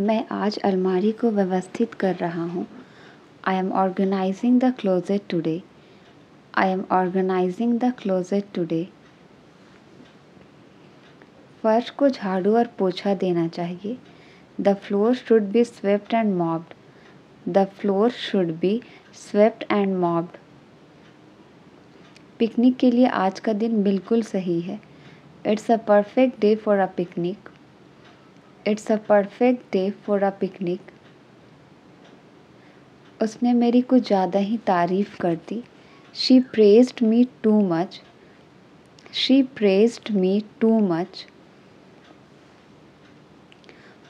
मैं आज अलमारी को व्यवस्थित कर रहा हूँ। I am organising the closet today. I am organising the closet today. फर्श को झाड़ू और पोछा देना चाहिए। The floor should be swept and mopped. The floor should be swept and mopped. Picnic के लिए आज का दिन बिल्कुल सही है। It's a perfect day for a picnic. It's a perfect day for a picnic. उसने मेरी कुछ ज़्यादा ही तारीफ़ कर दी। She praised me too much. She praised me too much.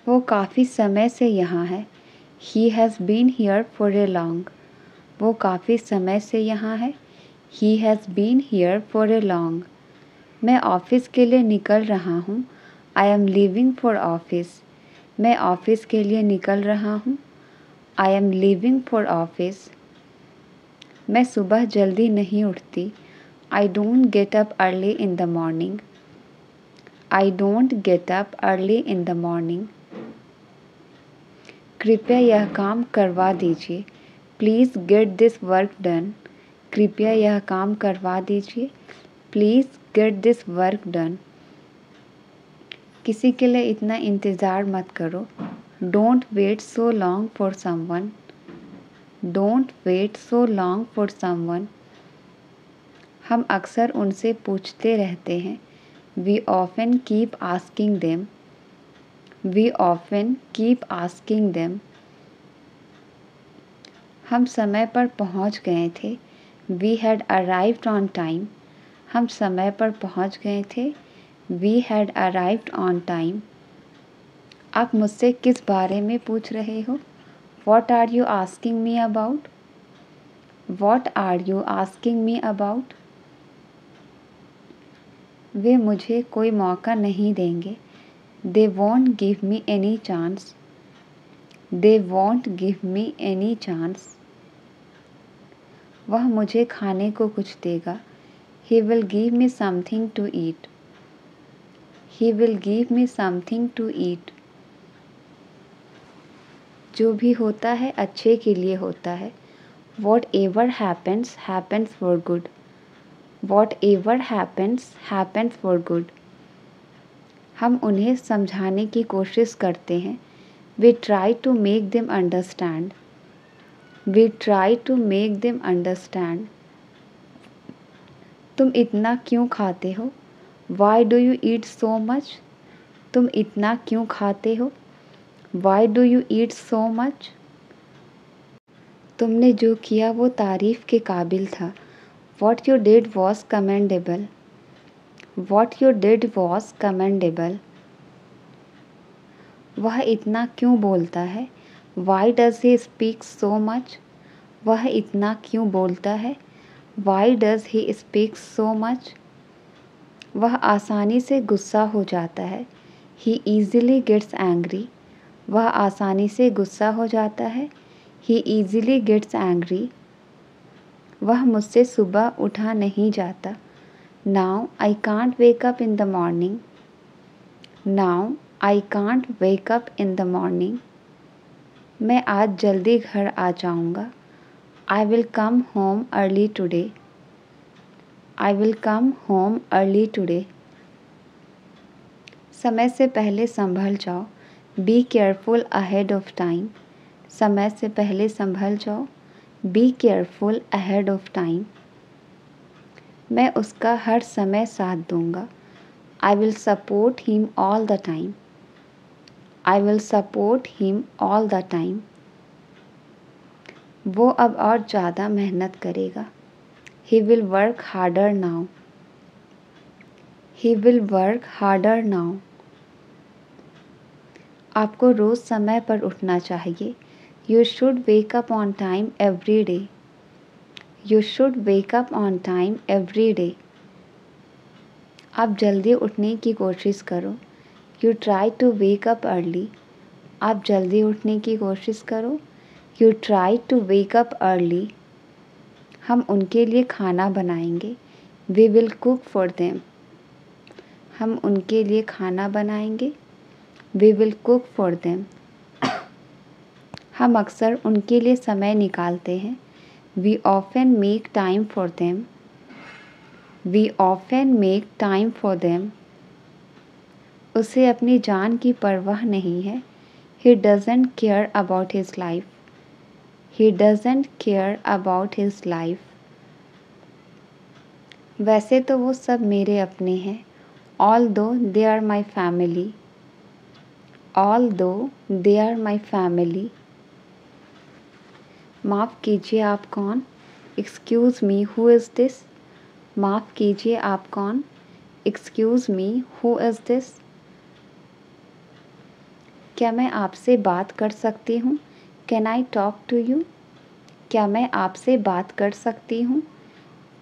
वो काफ़ी समय से यहाँ है। He has been here for a long. वो काफ़ी समय से यहाँ है। He has been here for a long. मैं ऑफ़िस के लिए निकल रहा हूँ। I am leaving for office. मैं ऑफ़िस के लिए निकल रहा हूँ। I am leaving for office. मैं सुबह जल्दी नहीं उठती। I don't get up early in the morning. I don't get up early in the morning. कृपया यह काम करवा दीजिए। Please get this work done. कृपया यह काम करवा दीजिए। Please get this work done. किसी के लिए इतना इंतज़ार मत करो। Don't wait so long for someone. Don't wait so long for someone. हम अक्सर उनसे पूछते रहते हैं। We often keep asking them. We often keep asking them. हम समय पर पहुंच गए थे। We had arrived on time. हम समय पर पहुंच गए थे। We had arrived on time. आप मुझसे किस बारे में पूछ रहे हो? What are you asking me about? What are you asking me about? वे मुझे कोई मौका नहीं देंगे। They won't give me any chance. They won't give me any chance. वह मुझे खाने को कुछ देगा। He will give me something to eat. He will give me something to eat. जो भी होता है अच्छे के लिए होता है। Whatever happens, happens for good. Whatever happens, happens for good. हम उन्हें समझाने की कोशिश करते हैं। We try to make them understand. We try to make them understand. तुम इतना क्यों खाते हो? Why do you eat so much? तुम इतना क्यों खाते हो? Why do you eat so much? तुमने जो किया वो तारीफ़ के काबिल था। What you did was commendable. What you did was commendable. वह इतना क्यों बोलता है? Why does he speak so much? वह इतना क्यों बोलता है? Why does he speak so much? वह आसानी से गुस्सा हो जाता है। He easily gets angry. वह आसानी से गुस्सा हो जाता है। He easily gets angry. वह मुझसे सुबह उठा नहीं जाता। Now I can't wake up in the morning. Now I can't wake up in the morning. मैं आज जल्दी घर आ जाऊँगा। I will come home early today. I will come home early today. समय से पहले संभल जाओ। Be careful ahead of time. समय से पहले संभल जाओ। Be careful ahead of time. मैं उसका हर समय साथ दूँगा। I will support him all the time. I will support him all the time. वो अब और ज़्यादा मेहनत करेगा। He will work harder now. He will work harder now. आपको रोज़ समय पर उठना चाहिए। You should wake up on time every day. You should wake up on time every day. आप जल्दी उठने की कोशिश करो। You try to wake up early. आप जल्दी उठने की कोशिश करो। You try to wake up early. हम उनके लिए खाना बनाएंगे। We will cook for them. हम उनके लिए खाना बनाएंगे। We will cook for them. हम अक्सर उनके लिए समय निकालते हैं। We often make time for them. We often make time for them. उसे अपनी जान की परवाह नहीं है। He doesn't care about his life. He doesn't care about his life. वैसे तो वो सब मेरे अपने हैं। Although they are my family. Although they are my family. माफ़ कीजिए आप कौन? Excuse me, who is this? माफ़ कीजिए आप कौन? Excuse me, who is this? क्या मैं आपसे बात कर सकती हूँ? Can I talk to you? क्या मैं आपसे बात कर सकती हूँ?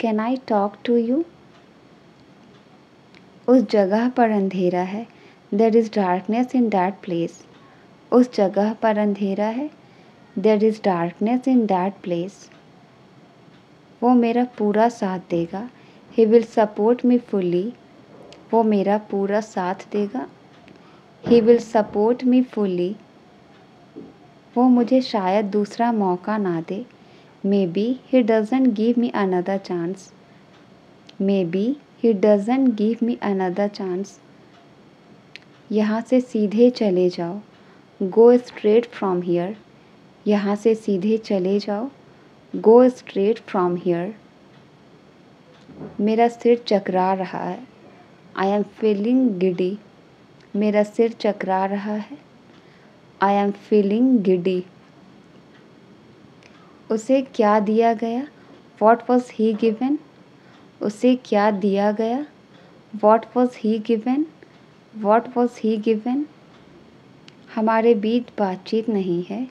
Can I talk to you? उस जगह पर अंधेरा है। There is darkness in that place. उस जगह पर अंधेरा है। There is darkness in that place. वो मेरा पूरा साथ देगा। He will support me fully. वो मेरा पूरा साथ देगा। He will support me fully. वो मुझे शायद दूसरा मौका ना दे। Maybe he doesn't give me another chance. Maybe he doesn't give me another chance. यहाँ से सीधे चले जाओ। Go straight from here. यहाँ से सीधे चले जाओ। Go straight from here. मेरा सिर चकरा रहा है। I am feeling giddy. मेरा सिर चकरा रहा है। I am feeling giddy. उसे क्या दिया गया? What was he given? उसे क्या दिया गया? What was he given? What was he given? हमारे बीच बातचीत नहीं है।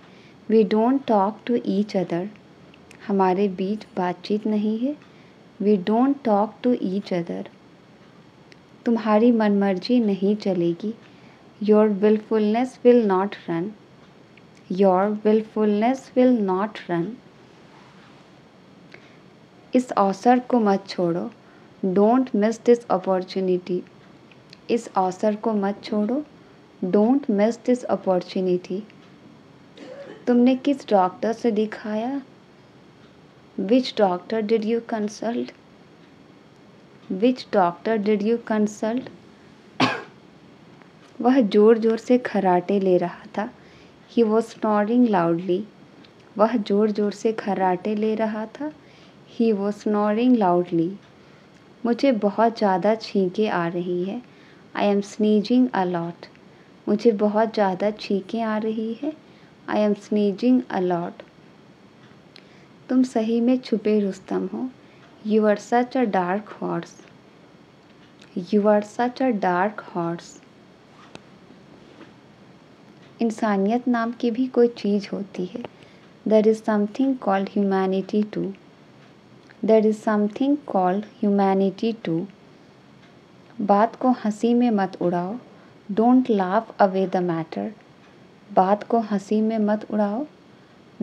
We don't talk to each other. हमारे बीच बातचीत नहीं है। We don't talk to each other. तुम्हारी मनमर्जी नहीं चलेगी। Your willfulness will not run. Your willfulness will not run. इस अवसर को मत छोड़ो। Don't miss this opportunity. इस अवसर को मत छोड़ो। Don't miss this opportunity. तुमने किस डॉक्टर से दिखाया? Which doctor did you consult? Which doctor did you consult? वह जोर जोर से खर्राटे ले रहा था। He was snoring loudly. वह जोर जोर से खर्राटे ले रहा था। He was snoring loudly. मुझे बहुत ज़्यादा छींकें आ रही है। I am sneezing a lot. मुझे बहुत ज़्यादा छींकें आ रही है। I am sneezing a lot. तुम सही में छुपे रुस्तम हो। You are such a dark horse. You are such a dark horse. इंसानियत नाम की भी कोई चीज़ होती है। There is something called humanity too. There is something called humanity too. बात को हंसी में मत उड़ाओ। Don't laugh away the matter. बात को हंसी में मत उड़ाओ।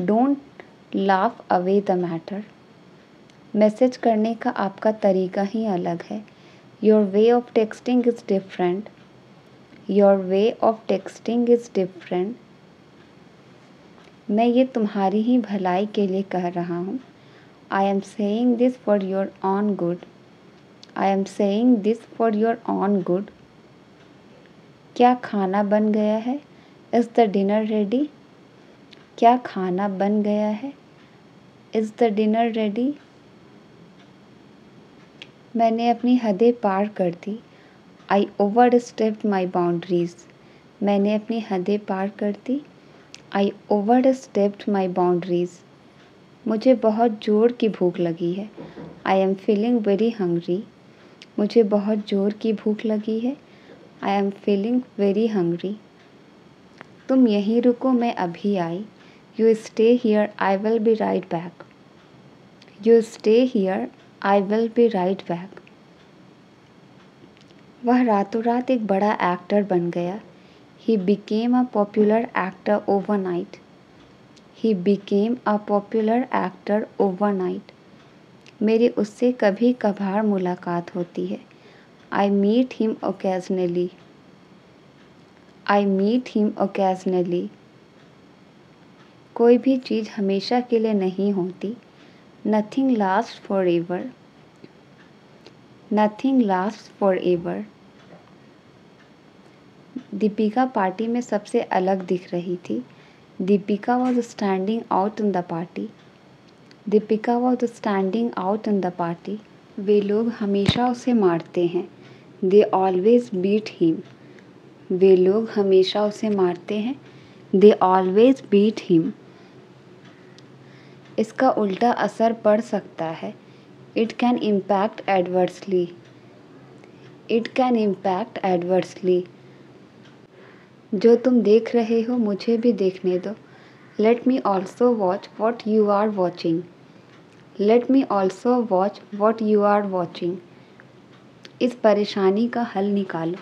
Don't laugh away the matter. Message करने का आपका तरीका ही अलग है। Your way of texting is different. Your way of texting is different. मैं ये तुम्हारी ही भलाई के लिए कह रहा हूँ। I am saying this for your own good. I am saying this for your own good. क्या खाना बन गया है? Is the dinner ready? क्या खाना बन गया है? Is the dinner ready? मैंने अपनी हदें पार कर दी। I overstepped my boundaries. मैंने अपनी हदें पार कर दी। I overstepped my boundaries. मुझे बहुत ज़ोर की भूख लगी है। I am feeling very hungry. मुझे बहुत ज़ोर की भूख लगी है। I am feeling very hungry. तुम यहीं रुको, मैं अभी आई। You stay here, I will be right back. You stay here, I will be right back. वह रातों रात एक बड़ा एक्टर बन गया। He became a popular actor overnight. He became a popular actor overnight. मेरी उससे कभी कभार मुलाकात होती है। I meet him occasionally. I meet him occasionally. कोई भी चीज़ हमेशा के लिए नहीं होती। Nothing last for ever. Nothing last for ever. Deepika party में सबसे अलग दिख रही थी। Deepika was standing out in the party. Deepika was standing out in the party. वे लोग हमेशा उसे मारते हैं। They always beat him. वे लोग हमेशा उसे मारते हैं। They always beat him. इसका उल्टा असर पड़ सकता है। It can impact adversely. It can impact adversely. जो तुम देख रहे हो मुझे भी देखने दो। Let me also watch what you are watching. Let me also watch what you are watching. इस परेशानी का हल निकालो।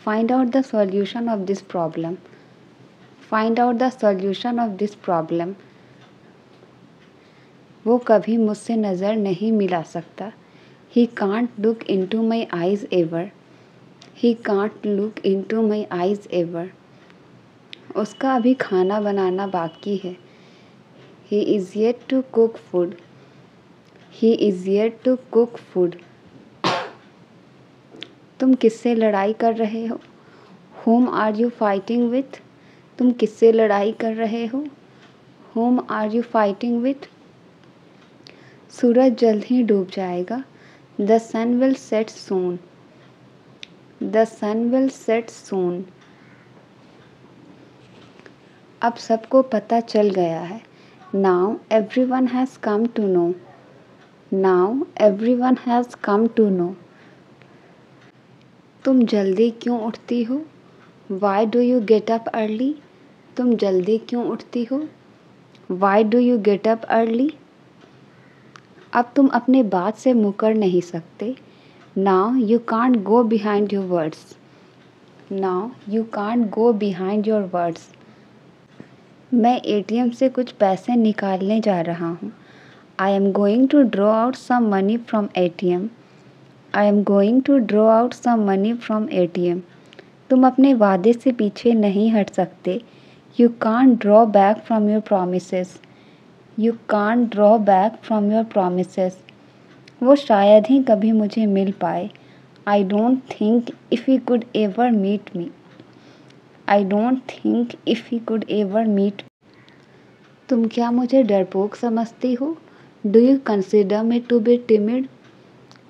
Find out the solution of this problem. Find out the solution of this problem. वो कभी मुझसे नज़र नहीं मिला सकता। He can't look into my eyes ever. He can't look into my eyes ever. उसका अभी खाना बनाना बाकी है। He is yet to cook food. He is yet to cook food. तुम किससे लड़ाई कर रहे हो? Whom are you fighting with? तुम किससे लड़ाई कर रहे हो? Whom are you fighting with? सूरज जल्द ही डूब जाएगा। The sun will set soon. The sun will set soon. अब सबको पता चल गया है। Now everyone has come to know. Now everyone has come to know. तुम जल्दी क्यों उठती हो? Why do you get up early? तुम जल्दी क्यों उठती हो? Why do you get up early? अब तुम अपने बात से मुकर नहीं सकते। Now you can't go behind your words. Now you can't go behind your words. मैं ATM से कुछ पैसे निकालने जा रहा हूँ। I am going to draw out some money from ATM. I am going to draw out some money from ATM. तुम अपने वादे से पीछे नहीं हट सकते। You can't draw back from your promises. You can't draw back from your promises. वो शायद ही कभी मुझे मिल पाए। I don't think if he could ever meet me. I don't think if he could ever meet me. तुम क्या मुझे डरपोक समझती हो? Do you consider me to be timid?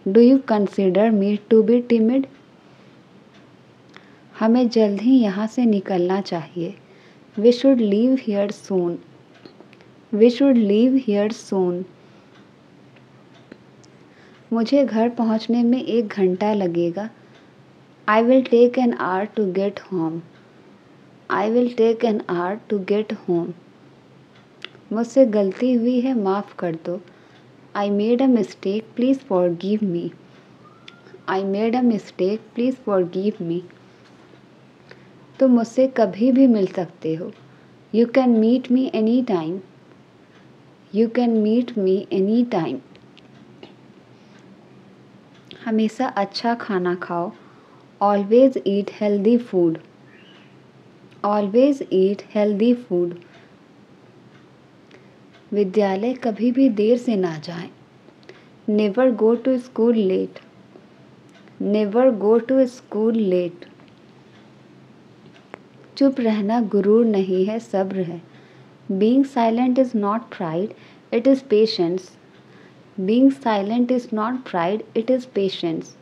Do you consider me to be timid? हमें जल्द ही यहाँ से निकलना चाहिए। We should leave here soon. We should leave here soon. मुझे घर पहुँचने में 1 घंटा लगेगा। I will take an hour to get home. I will take an hour to get home. मुझसे गलती हुई है, माफ़ कर दो। I made a mistake, please forgive me. I made a mistake, please forgive me. तुम मुझसे कभी भी मिल सकते हो। You can meet me anytime. You can meet me anytime. हमेशा अच्छा खाना खाओ। Always eat healthy food. Always eat healthy food. विद्यालय कभी भी देर से ना जाएं। Never go to school late. Never go to school late. चुप रहना गुरूर नहीं है, सब्र है। Being silent is not pride, it is patience. Being silent is not pride, it is patience.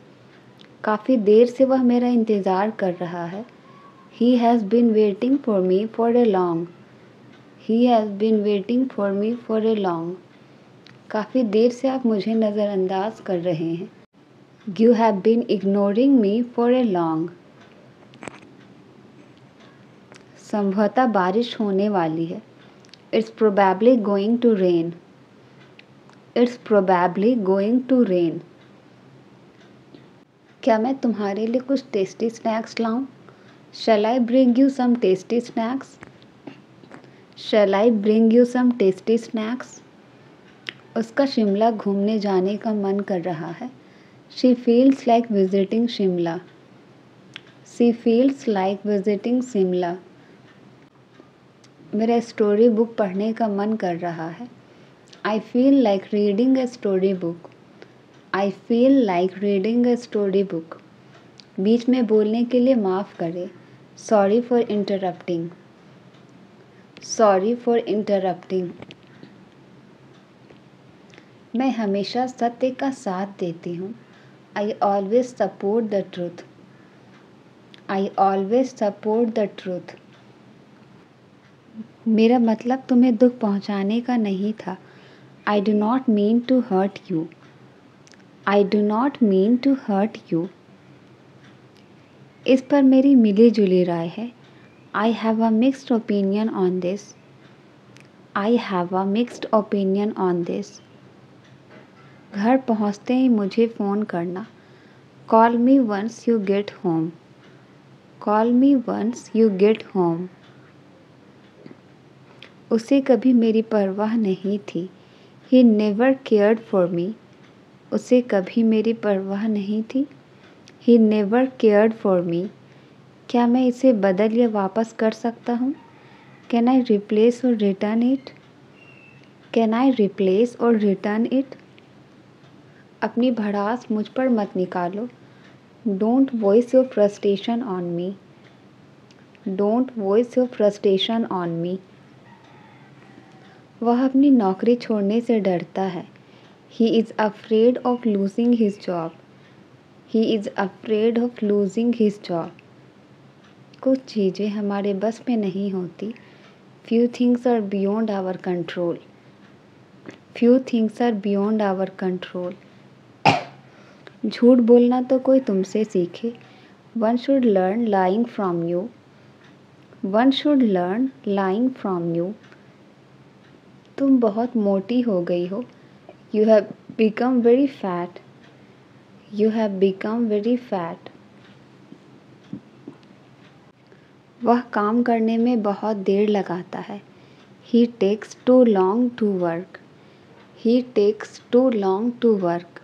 काफ़ी देर से वह मेरा इंतज़ार कर रहा है। He has been waiting for me for a long. He has been waiting for me for a long. काफ़ी देर से आप मुझे नज़रअंदाज कर रहे हैं। You have been ignoring me for a long. संभवतः बारिश होने वाली है। It's probably going to rain. It's probably going to rain. क्या मैं तुम्हारे लिए कुछ टेस्टी स्नैक्स लाऊं? Shall I bring you some tasty snacks? Shall I bring you some tasty snacks? उसका शिमला घूमने जाने का मन कर रहा है। She feels like visiting Shimla. She feels like visiting Shimla. मेरा स्टोरी बुक पढ़ने का मन कर रहा है। I feel like reading a story book. I feel like reading a story book. बीच में बोलने के लिए माफ़ करें। Sorry for interrupting. Sorry for interrupting. मैं हमेशा सत्य का साथ देती हूँ। I always support the truth. I always support the truth. मेरा मतलब तुम्हें दुख पहुँचाने का नहीं था। I do not mean to hurt you. I do not mean to hurt you. इस पर मेरी मिली जुली राय है। I have a mixed opinion on this. I have a mixed opinion on this. घर पहुँचते ही मुझे फ़ोन करना। Call me once you get home. Call me once you get home. उसे कभी मेरी परवाह नहीं थी। He never cared for me. उसे कभी मेरी परवाह नहीं थी। He never cared for me. क्या मैं इसे बदल या वापस कर सकता हूँ? Can I replace or return it? Can I replace or return it? अपनी भड़ास मुझ पर मत निकालो। Don't voice your frustration on me. Don't voice your frustration on me. वह अपनी नौकरी छोड़ने से डरता है। He is afraid of losing his job. He is afraid of losing his job. कुछ चीज़ें हमारे बस में नहीं होती। Few things are beyond our control. Few things are beyond our control. झूठ बोलना तो कोई तुमसे सीखे। One should learn lying from you. One should learn lying from you. तुम बहुत मोटी हो गई हो। You have become very fat. You have become very fat. वह काम करने में बहुत देर लगाता है। He takes too long to work. He takes too long to work.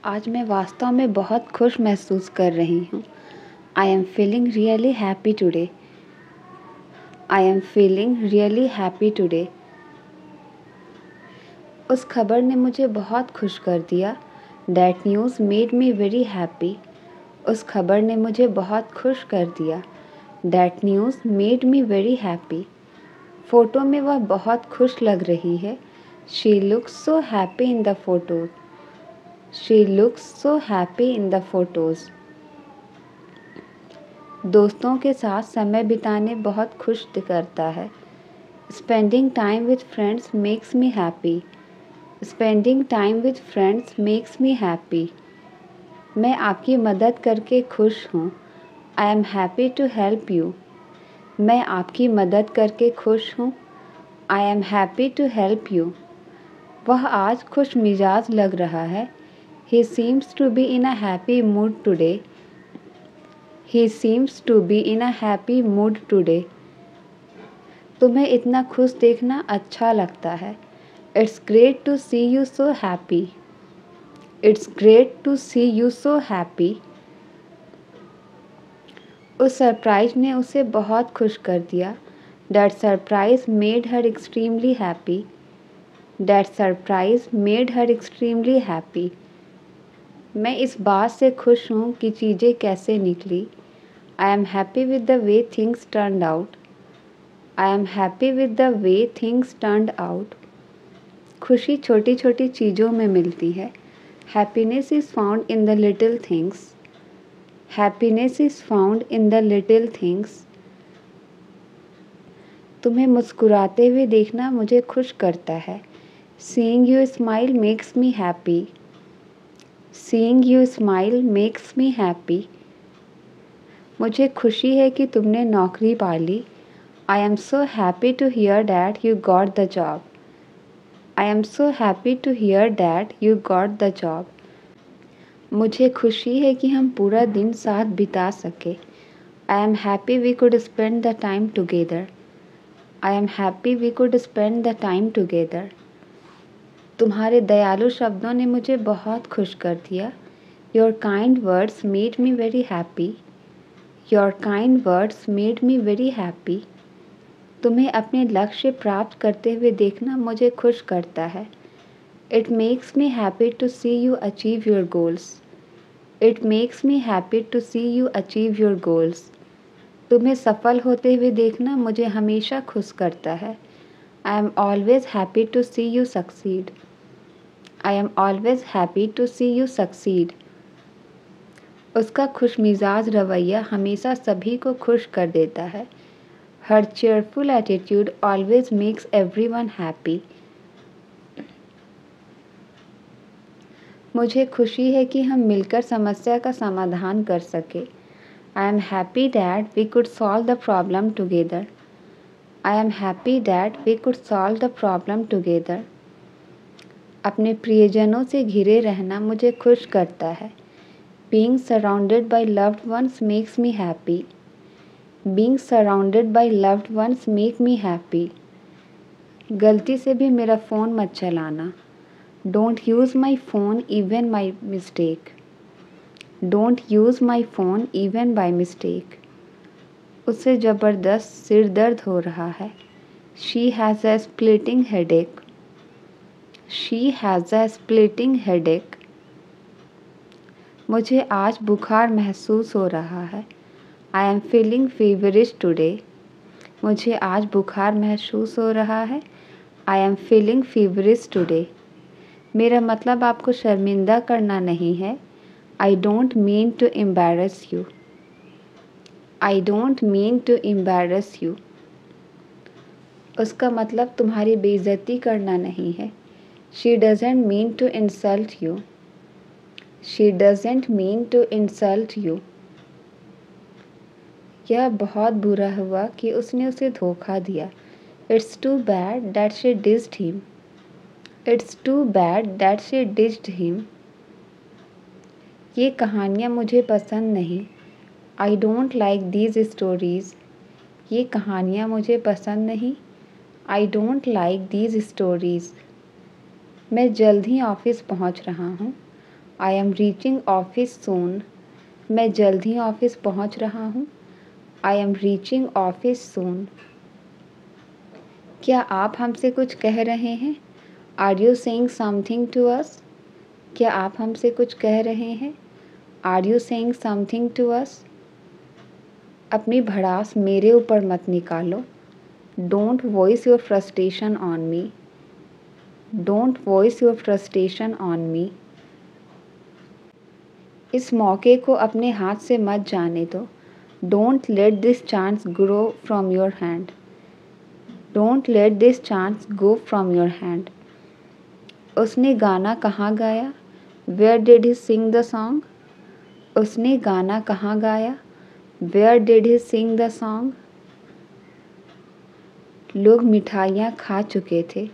आज मैं वास्तव में बहुत खुश महसूस कर रही हूँ। I am feeling really happy today. I am feeling really happy today. उस खबर ने मुझे बहुत खुश कर दिया। That news made me very happy. उस खबर ने मुझे बहुत खुश कर दिया। That news made me very happy. Photo में वह बहुत खुश लग रही है। She looks so happy in the photos. She looks so happy in the photos. दोस्तों के साथ समय बिताने बहुत खुश करता है। Spending time with friends makes me happy. Spending time with friends makes me happy. मैं आपकी मदद करके खुश हूँ। I am happy to help you. मैं आपकी मदद करके खुश हूँ। I am happy to help you. वह आज खुश मिजाज लग रहा है। He seems to be in a happy mood today. He seems to be in a happy mood today. तुम्हें इतना खुश देखना अच्छा लगता है। It's great to see you so happy. It's great to see you so happy. उस surprise ने उसे बहुत खुश कर दिया। That surprise made her extremely happy. That surprise made her extremely happy. मैं इस बात से खुश हूँ कि चीज़ें कैसे निकली। आई am happy with the way things turned out. I am happy with the way things turned out. खुशी छोटी छोटी चीज़ों में मिलती है। Happiness is found in the little things. Happiness is found in the little things. तुम्हें मुस्कुराते हुए देखना मुझे खुश करता है। Seeing you smile makes me happy. Seeing you smile makes me happy. मुझे खुशी है कि तुमने नौकरी पा ली। I am so happy to hear that you got the job. I am so happy to hear that you got the job. मुझे खुशी है कि हम पूरा दिन साथ बिता सके। I am happy we could spend the time together. I am happy we could spend the time together. तुम्हारे दयालु शब्दों ने मुझे बहुत खुश कर दिया। Your kind words made me very happy. Your kind words made me very happy. तुम्हें अपने लक्ष्य प्राप्त करते हुए देखना मुझे खुश करता है। It makes me happy to see you achieve your goals. It makes me happy to see you achieve your goals. तुम्हें सफल होते हुए देखना मुझे हमेशा खुश करता है। I am always happy to see you succeed. I am always happy to see you succeed. उसका खुशमिजाज रवैया हमेशा सभी को खुश कर देता है। Her cheerful attitude always makes everyone happy. मुझे खुशी है कि हम मिलकर समस्या का समाधान कर सके। I am happy that we could solve the problem together. I am happy that we could solve the problem together. अपने प्रियजनों से घिरे रहना मुझे खुश करता है। Being surrounded by loved ones makes me happy. Being surrounded by loved ones make me happy. गलती से भी मेरा फ़ोन मत चलाना। Don't use my phone even by mistake. Don't use my phone even by mistake. उसे ज़बरदस्त सिर दर्द हो रहा है। She has a splitting headache. She has a splitting headache. मुझे आज बुखार महसूस हो रहा है। I am feeling feverish today. मुझे आज बुखार महसूस हो रहा है। I am feeling feverish today. मेरा मतलब आपको शर्मिंदा करना नहीं है। I don't mean to embarrass you. I don't mean to embarrass you. उसका मतलब तुम्हारी बेइज्जती करना नहीं है। She doesn't mean to insult you. She doesn't mean to insult you. यह बहुत बुरा हुआ कि उसने उसे धोखा दिया। It's too bad that she ditched him. It's too bad that she ditched him. ये कहानियाँ मुझे पसंद नहीं। I don't like these stories. ये कहानियाँ मुझे पसंद नहीं। I don't like these stories. मैं जल्द ही ऑफिस पहुँच रहा हूँ। I am reaching office soon. मैं जल्द ही ऑफिस पहुँच रहा हूँ। I am reaching office soon. क्या आप हमसे कुछ कह रहे हैं? Are you saying something to us? क्या आप हमसे कुछ कह रहे हैं? Are you saying something to us? अपनी भड़ास मेरे ऊपर मत निकालो। Don't voice your frustration on me. Don't voice your frustration on me. इस मौके को अपने हाथ से मत जाने दो। Don't let this chance go from your hand. Don't let this chance go from your hand. उसने गाना कहाँ गाया? Where did he sing the song? उसने गाना कहाँ गाया? Where did he sing the song? लोग मिठाइयाँ खा चुके थे।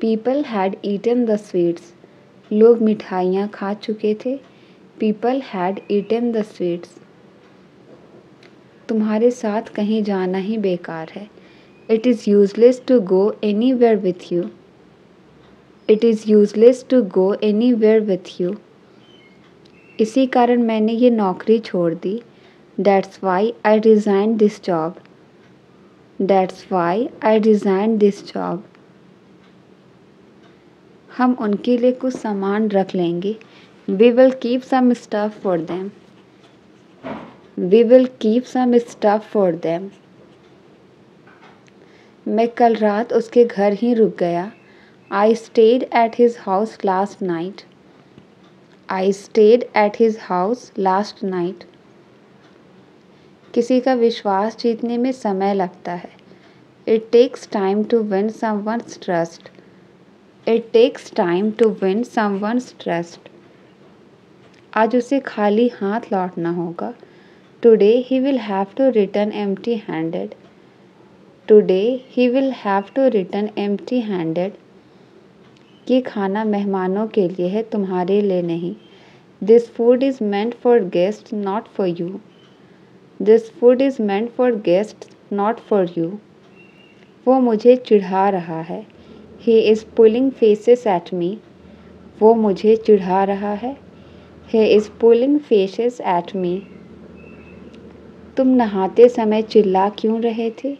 People had eaten the sweets. लोग मिठाइयाँ खा चुके थे। People had eaten the sweets. तुम्हारे साथ कहीं जाना ही बेकार है। It is useless to go anywhere with you. It is useless to go anywhere with you. इसी कारण मैंने ये नौकरी छोड़ दी। That's why I resigned this job. That's why I resigned this job. हम उनके लिए कुछ सामान रख लेंगे। We will keep some stuff for them. We will keep some stuff for them. मैं कल रात उसके घर ही रुक गया। I stayed at his house last night. I stayed at his house last night. किसी का विश्वास जीतने में समय लगता है। It takes time to win someone's trust. It takes time to win someone's trust. आज उसे खाली हाथ लौटना होगा। Today he will have to return empty-handed. Today he will have to return empty-handed. ये खाना मेहमानों के लिए है, तुम्हारे लिए नहीं। This food is meant for guests, not for you. This food is meant for guests, not for you. वो मुझे चिढ़ा रहा है। He is pulling faces at me. वो मुझे चिढ़ा रहा है। He is pulling faces at me. तुम नहाते समय चिल्ला क्यों रहे थे?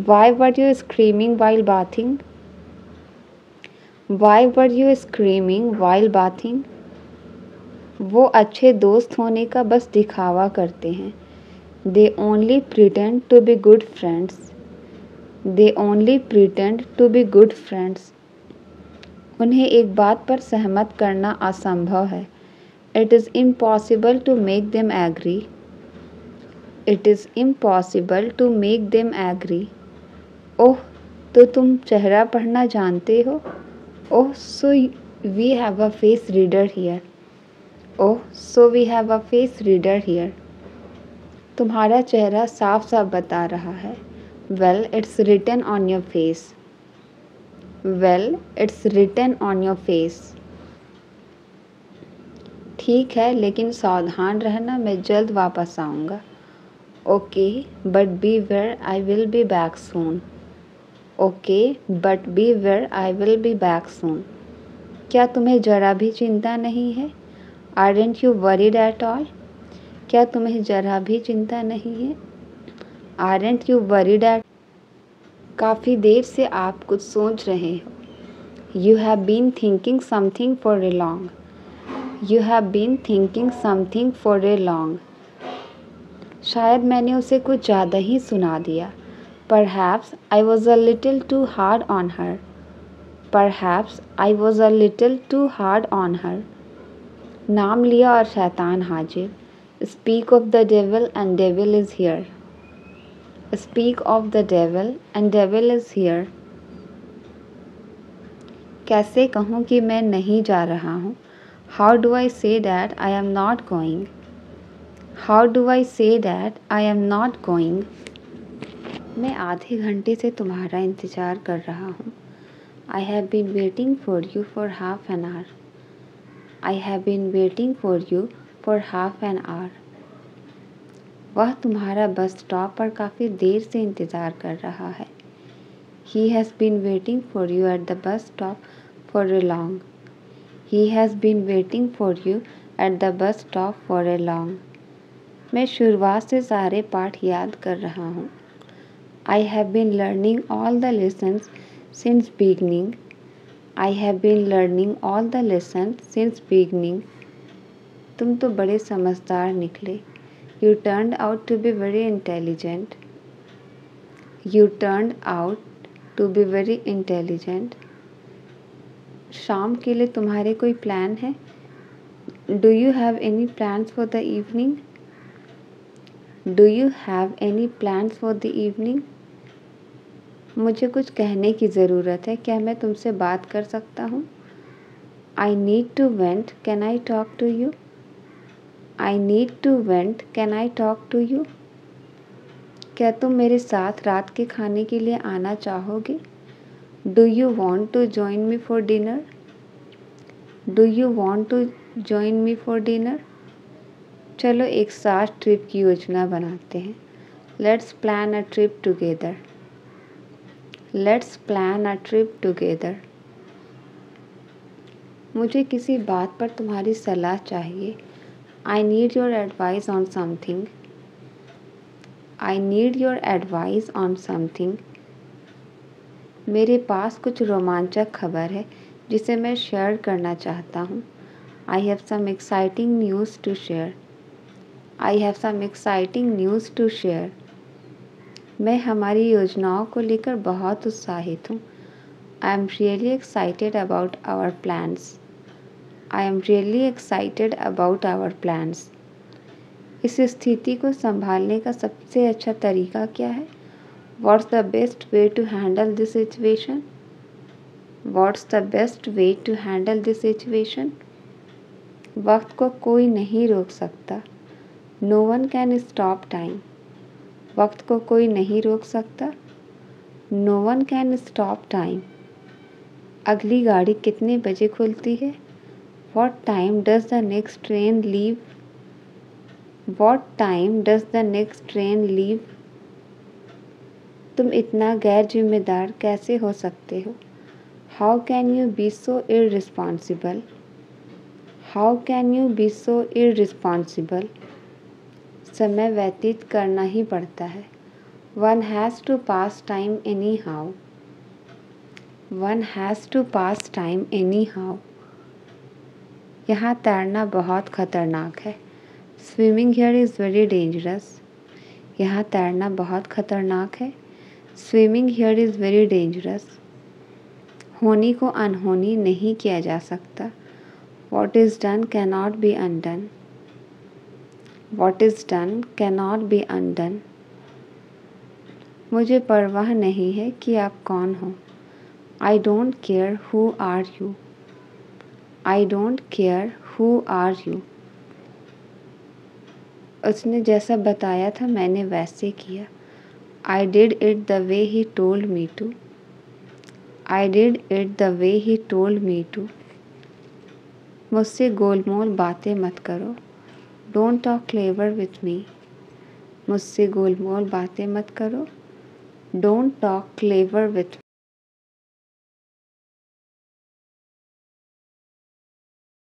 Why were you screaming while bathing? Why were you screaming while bathing? वो अच्छे दोस्त होने का बस दिखावा करते हैं. They only pretend to be good friends. They only pretend to be good friends. उन्हें एक बात पर सहमत करना असंभव है. It is impossible to make them agree. It is impossible to make them agree. ओह, तो तुम चेहरा पढ़ना जानते हो? ओह, so we have a face reader here. Oh, so we have a face reader here. तुम्हारा चेहरा साफ साफ बता रहा है. Well, it's written on your face. Well, it's written on your face. ठीक है, लेकिन सावधान रहना, मैं जल्द वापस आऊँगा. Okay, but beware, I will be back soon. Okay, but beware, I will be back soon. क्या तुम्हें जरा भी चिंता नहीं है? Aren't you worried at all? क्या तुम्हें जरा भी चिंता नहीं है? Aren't you worried at? काफ़ी देर से आप कुछ सोच रहे हो. You have been thinking something for a long. You have been thinking something for a long. शायद मैंने उसे कुछ ज़्यादा ही सुना दिया. Perhaps I was a little too hard on her. Perhaps I was a little too hard on her. नाम लिया और शैतान हाजिर. Speak of the devil and devil is here. Speak of the devil and devil is here. कैसे कहूँ कि मैं नहीं जा रहा हूँ? How do I say that I am not going? How do I say that I am not going? मैं आधे घंटे से तुम्हारा इंतज़ार कर रहा हूँ. I have been waiting for you for half an hour. I have been waiting for you for half an hour. वह तुम्हारा बस स्टॉप पर काफ़ी देर से इंतज़ार कर रहा है. He has been waiting for you at the bus stop for a long. He has been waiting for you at the bus stop for a long. मैं शुरुआत से सारे पाठ याद कर रहा हूँ. I have been learning all the lessons since beginning. I have been learning all the lessons since beginning. तुम तो बड़े समझदार निकले. You turned out to be very intelligent. You turned out to be very intelligent. शाम के लिए तुम्हारे कोई प्लान है? Do you have any plans for the evening? Do you have any plans for the evening? मुझे कुछ कहने की ज़रूरत है, क्या मैं तुमसे बात कर सकता हूँ? I need to vent, can I talk to you? I need to vent, can I talk to you? क्या तुम मेरे साथ रात के खाने के लिए आना चाहोगे? Do you want to join me for dinner? Do you want to join me for dinner? चलो एक साथ ट्रिप की योजना बनाते हैं. Let's plan a trip together. Let's plan a trip together. मुझे किसी बात पर तुम्हारी सलाह चाहिए. I need your advice on something. I need your advice on something. मेरे पास कुछ रोमांचक खबर है जिसे मैं शेयर करना चाहता हूँ. I have some exciting news to share. I have some exciting news to share. मैं हमारी योजनाओं को लेकर बहुत उत्साहित हूँ. I am really excited about our plans. I am really excited about our plans. इस स्थिति को संभालने का सबसे अच्छा तरीका क्या है? What's the best way to handle this situation? What's the best way to handle this situation? वक्त को कोई नहीं रोक सकता. No one can stop time. वक्त को कोई नहीं रोक सकता. No one can stop time. अगली गाड़ी कितने बजे खुलती है? What time does the next train leave? What time does the next train leave? तुम इतना गैर जिम्मेदार कैसे हो सकते हो? How can you be so irresponsible? How can you be so irresponsible? समय व्यतीत करना ही पड़ता है. One has to pass time anyhow. One has to pass time anyhow. यहाँ तैरना बहुत खतरनाक है. Swimming here is very dangerous. यहाँ तैरना बहुत खतरनाक है. Swimming here is very dangerous. होनी को अनहोनी नहीं किया जा सकता. What is done cannot be undone. What is done cannot be undone. मुझे परवाह नहीं है कि आप कौन हो. I don't care who are you. I don't care who are you. उसने जैसा बताया था मैंने वैसे किया. I did it the way he told me to. I did it the way he told me to. मुझसे गोलमोल बातें मत करो. Don't talk clever with me. मुझसे गोलमोल बातें मत करो. Don't talk clever with